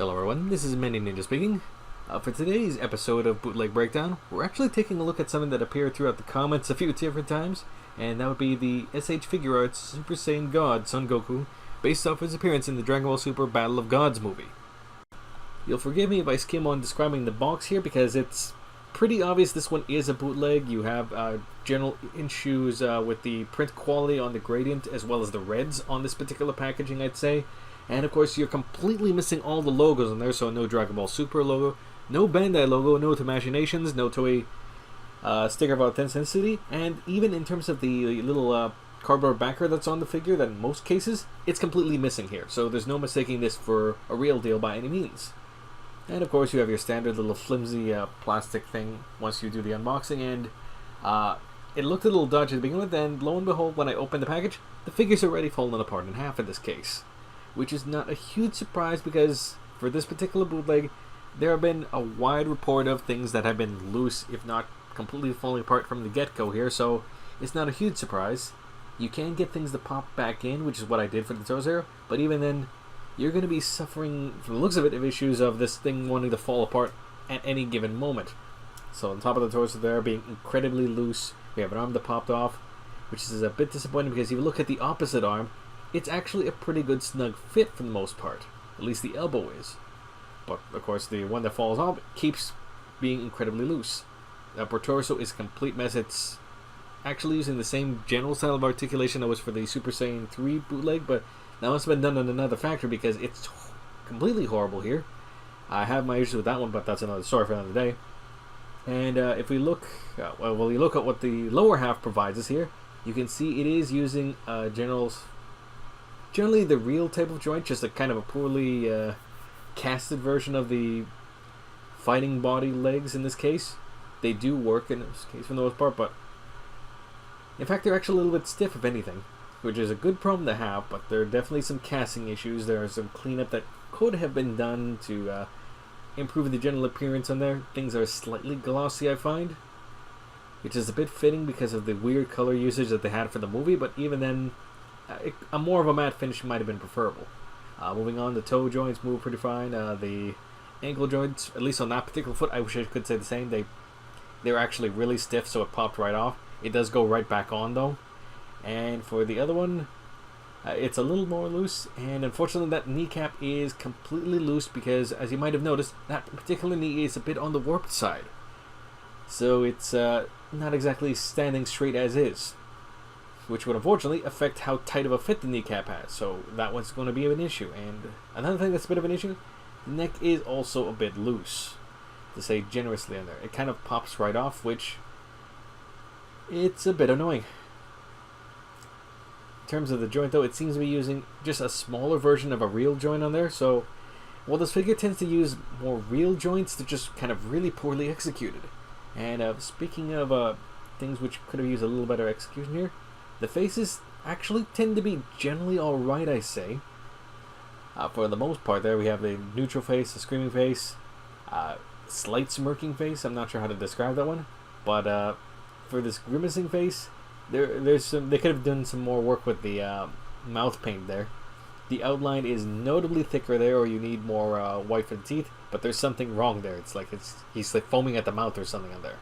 Hello everyone, this is Many Ninja speaking. For today's episode of Bootleg Breakdown, we're actually taking a look at something that appeared throughout the comments a few different times, and that would be the s.h.figuarts Super Saiyan God Son Goku, based off his appearance in the Dragon Ball Super Battle of Gods movie. You'll forgive me if I skim on describing the box here because it's pretty obvious this one is a bootleg. You have general issues with the print quality on the gradient as well as the reds on this particular packaging, I'd say. And of course, you're completely missing all the logos on there, so no Dragon Ball Super logo, no Bandai logo, no Tamashii Nations, no Toei sticker of authenticity, and even in terms of the little cardboard backer that's on the figure, that in most cases, it's completely missing here. So there's no mistaking this for a real deal by any means. And of course, you have your standard little flimsy plastic thing once you do the unboxing, and it looked a little dodgy to begin with, and lo and behold, when I opened the package, the figure's already fallen apart in half in this case. Which is not a huge surprise because for this particular bootleg, there have been a wide report of things that have been loose, if not completely falling apart from the get-go here, so it's not a huge surprise. You can get things to pop back in, which is what I did for the torso, but even then, you're going to be suffering, from the looks of it, of issues of this thing wanting to fall apart at any given moment. So on top of the torso there being incredibly loose, we have an arm that popped off, which is a bit disappointing because if you look at the opposite arm, it's actually a pretty good snug fit for the most part. At least the elbow is. But, of course, the one that falls off keeps being incredibly loose. The upper torso is a complete mess. It's actually using the same general style of articulation that was for the Super Saiyan 3 bootleg, but that must have been done in another factory because it's completely horrible here. I have my issues with that one, but that's another story for another day. And if we look, you look at what the lower half provides us here, you can see it is using generally the real type of joint, just a kind of a poorly casted version of the fighting body legs in this case. They do work in this case for the most part, but in fact they're actually a little bit stiff if anything, which is a good problem to have, but there are definitely some casting issues. There are some cleanup that could have been done to improve the general appearance on there. Things are slightly glossy, I find, which is a bit fitting because of the weird color usage that they had for the movie, but even then, a more of a matte finish might have been preferable. Moving on, the toe joints move pretty fine. The ankle joints, at least on that particular foot, I wish I could say the same. They're actually really stiff, so it popped right off. It does go right back on though. And for the other one, it's a little more loose. And unfortunately, that kneecap is completely loose because, as you might have noticed, that particular knee is a bit on the warped side. So it's not exactly standing straight as is, which would unfortunately affect how tight of a fit the kneecap has, so that one's going to be an issue. And another thing that's a bit of an issue, the neck is also a bit loose, to say generously on there. It kind of pops right off, which it's a bit annoying. In terms of the joint though, it seems to be using just a smaller version of a real joint on there, so while this figure tends to use more real joints, they're just kind of really poorly executed. And speaking of things which could have used a little better execution here, the faces actually tend to be generally alright, I say. For the most part there, we have a neutral face, a screaming face, slight smirking face. I'm not sure how to describe that one. But for this grimacing face, they could have done some more work with the mouth paint there. The outline is notably thicker there, or you need more white for the teeth, but there's something wrong there. It's like he's like foaming at the mouth or something on there.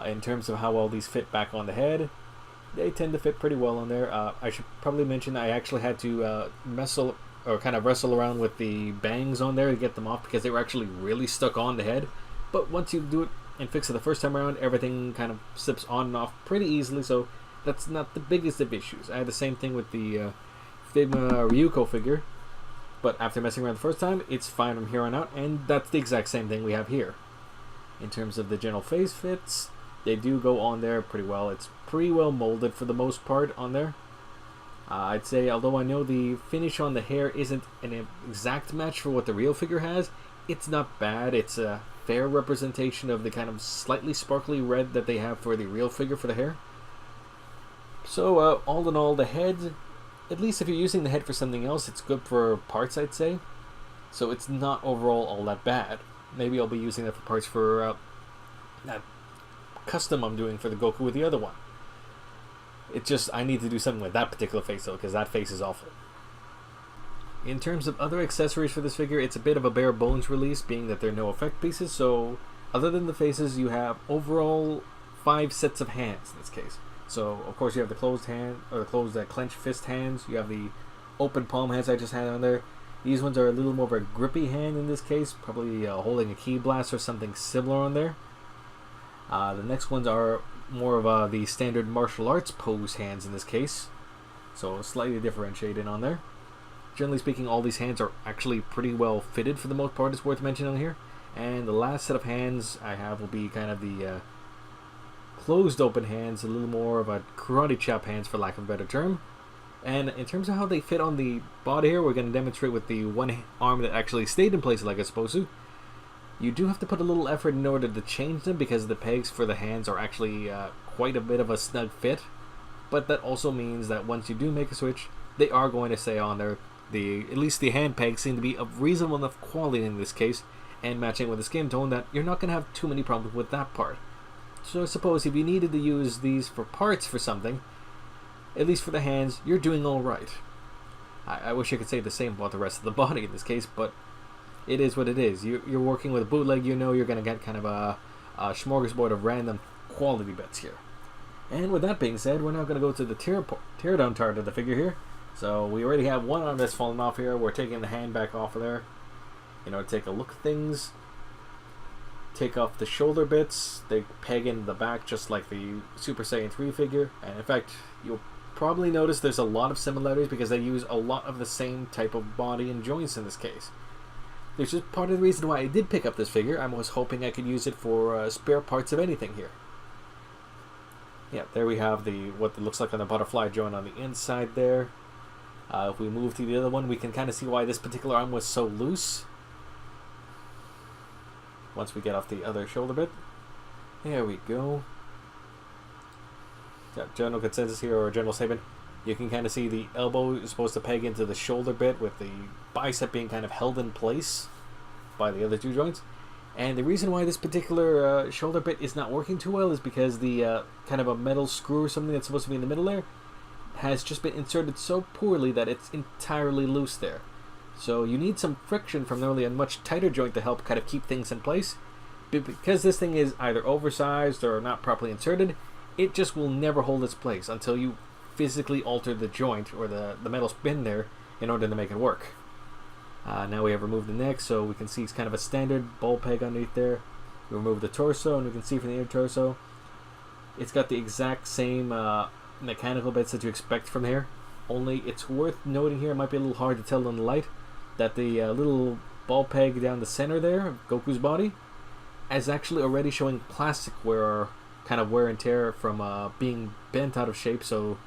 In terms of how well these fit back on the head, they tend to fit pretty well on there. I should probably mention I actually had to wrestle around with the bangs on there to get them off because they were actually really stuck on the head. But once you do it and fix it the first time around, everything kind of slips on and off pretty easily, so that's not the biggest of issues. I had the same thing with the Figma Ryuko figure, but after messing around the first time, it's fine from here on out, and that's the exact same thing we have here. In terms of the general face fits, they do go on there pretty well. It's pretty well molded for the most part on there. I'd say, although I know the finish on the hair isn't an exact match for what the real figure has, it's not bad. It's a fair representation of the kind of slightly sparkly red that they have for the real figure for the hair. So all in all, the head, at least if you're using the head for something else, it's good for parts, I'd say. So it's not overall all that bad. Maybe I'll be using that for parts for that custom I'm doing for the Goku with the other one. It's just I need to do something with that particular face though, because that face is awful. In terms of other accessories for this figure, it's a bit of a bare bones release, being that there are no effect pieces, so other than the faces, you have overall 5 sets of hands in this case. So, of course, you have the closed hand, or the closed clenched fist hands, you have the open palm hands I just had on there. These ones are a little more of a grippy hand in this case, probably holding a key blast or something similar on there. The next ones are more of the standard martial arts pose hands in this case, so slightly differentiated on there. Generally speaking, all these hands are actually pretty well fitted for the most part, it's worth mentioning on here. And the last set of hands I have will be kind of the closed open hands, a little more of a karate chop hands for lack of a better term. And in terms of how they fit on the body here, we're going to demonstrate with the one arm that actually stayed in place like it's supposed to. You do have to put a little effort in order to change them because the pegs for the hands are actually quite a bit of a snug fit. But that also means that once you do make a switch, they are going to stay on there. At least the hand pegs seem to be of reasonable enough quality in this case, and matching with the skin tone, that you're not going to have too many problems with that part. So I suppose if you needed to use these for parts for something, at least for the hands, you're doing alright. I wish I could say the same about the rest of the body in this case, but it is what it is. You're working with a bootleg, you know you're going to get kind of a smorgasbord of random quality bits here. And with that being said, we're now going to go to the teardown part of the figure here. So we already have one arm that's fallen off here. We're taking the hand back off of there. You know, take a look at things. Take off the shoulder bits. They peg in the back just like the Super Saiyan 3 figure. And in fact, you'll probably notice there's a lot of similarities because they use a lot of the same type of body and joints in this case. There's just part of the reason why I did pick up this figure. I was hoping I could use it for spare parts of anything here. Yeah, there we have what it looks like on the butterfly joint on the inside there. If we move to the other one, we can kind of see why this particular arm was so loose. Once we get off the other shoulder bit. There we go. Yeah, general consensus here, or general statement. You can kind of see the elbow is supposed to peg into the shoulder bit, with the bicep being kind of held in place by the other two joints. And the reason why this particular shoulder bit is not working too well is because the kind of a metal screw or something that's supposed to be in the middle there has just been inserted so poorly that it's entirely loose there. So you need some friction from normally a much tighter joint to help kind of keep things in place. But because this thing is either oversized or not properly inserted, it just will never hold its place until you physically alter the joint or the metal spin there in order to make it work. Now we have removed the neck, so we can see it's kind of a standard ball peg underneath there. We remove the torso, and we can see from the inner torso, it's got the exact same mechanical bits that you expect from here. Only it's worth noting here, it might be a little hard to tell in the light, that the little ball peg down the center there of Goku's body is actually already showing plastic wear and tear from being bent out of shape, so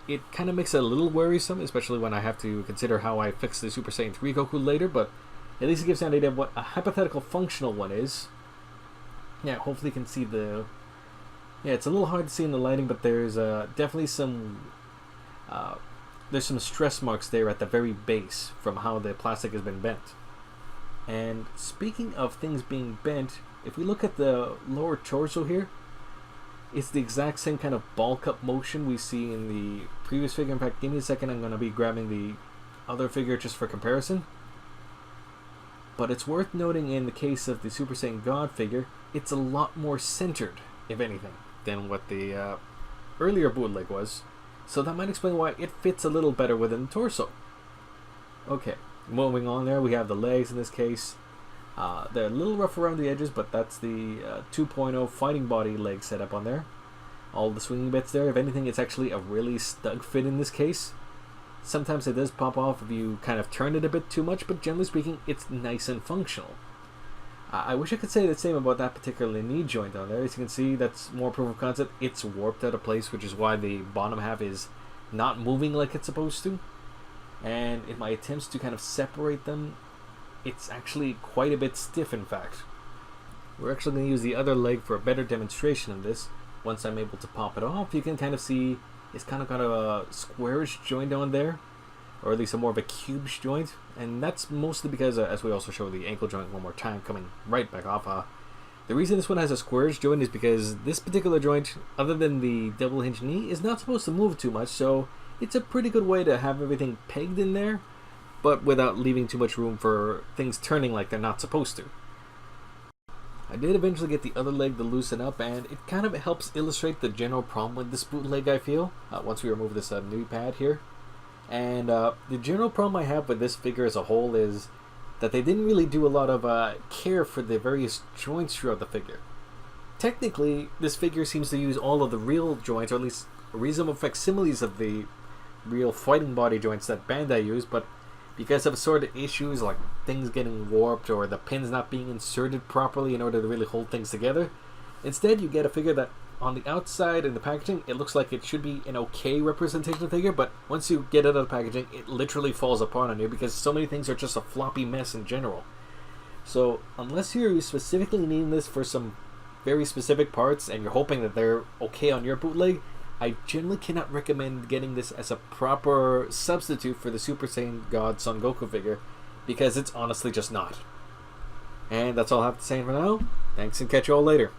it kind of makes it a little worrisome, especially when I have to consider how I fix the Super Saiyan 3 Goku later, but at least it gives you an idea of what a hypothetical functional one is. Yeah, hopefully you can see the... Yeah, it's a little hard to see in the lighting, but there's definitely some... there's some stress marks there at the very base from how the plastic has been bent. And speaking of things being bent, if we look at the lower torso here, it's the exact same kind of ball cup motion we see in the previous figure. In fact, give me a second, I'm going to be grabbing the other figure just for comparison. But it's worth noting in the case of the Super Saiyan God figure, it's a lot more centered, if anything, than what the earlier bootleg was. So that might explain why it fits a little better within the torso. Okay, moving on there, we have the legs in this case. They're a little rough around the edges, but that's the 2.0 fighting body leg setup on there. All the swinging bits there, if anything, it's actually a really snug fit in this case. Sometimes it does pop off if you kind of turn it a bit too much, but generally speaking, it's nice and functional. I wish I could say the same about that particular knee joint on there. As you can see, that's more proof of concept. It's warped out of place, which is why the bottom half is not moving like it's supposed to. And in my attempts to kind of separate them, it's actually quite a bit stiff, in fact. We're actually going to use the other leg for a better demonstration of this. Once I'm able to pop it off, you can kind of see it's kind of got a squarish joint on there, or at least a more of a cube joint, and that's mostly because, as we also show the ankle joint one more time, coming right back off. The reason this one has a squarish joint is because this particular joint, other than the double hinge knee, is not supposed to move too much, so it's a pretty good way to have everything pegged in there, but without leaving too much room for things turning like they're not supposed to. I did eventually get the other leg to loosen up, and it kind of helps illustrate the general problem with this bootleg, I feel, once we remove this knee pad here. And the general problem I have with this figure as a whole is that they didn't really do a lot of care for the various joints throughout the figure. Technically, this figure seems to use all of the real joints, or at least reasonable facsimiles of the real fighting body joints that Bandai used, but because of sort of issues like things getting warped or the pins not being inserted properly in order to really hold things together, instead you get a figure that on the outside in the packaging it looks like it should be an okay representation of the figure, but once you get it out of the packaging it literally falls apart on you because so many things are just a floppy mess in general. So unless you're specifically needing this for some very specific parts and you're hoping that they're okay on your bootleg, I generally cannot recommend getting this as a proper substitute for the Super Saiyan God Son Goku figure, because it's honestly just not. And that's all I have to say for now. Thanks and catch you all later.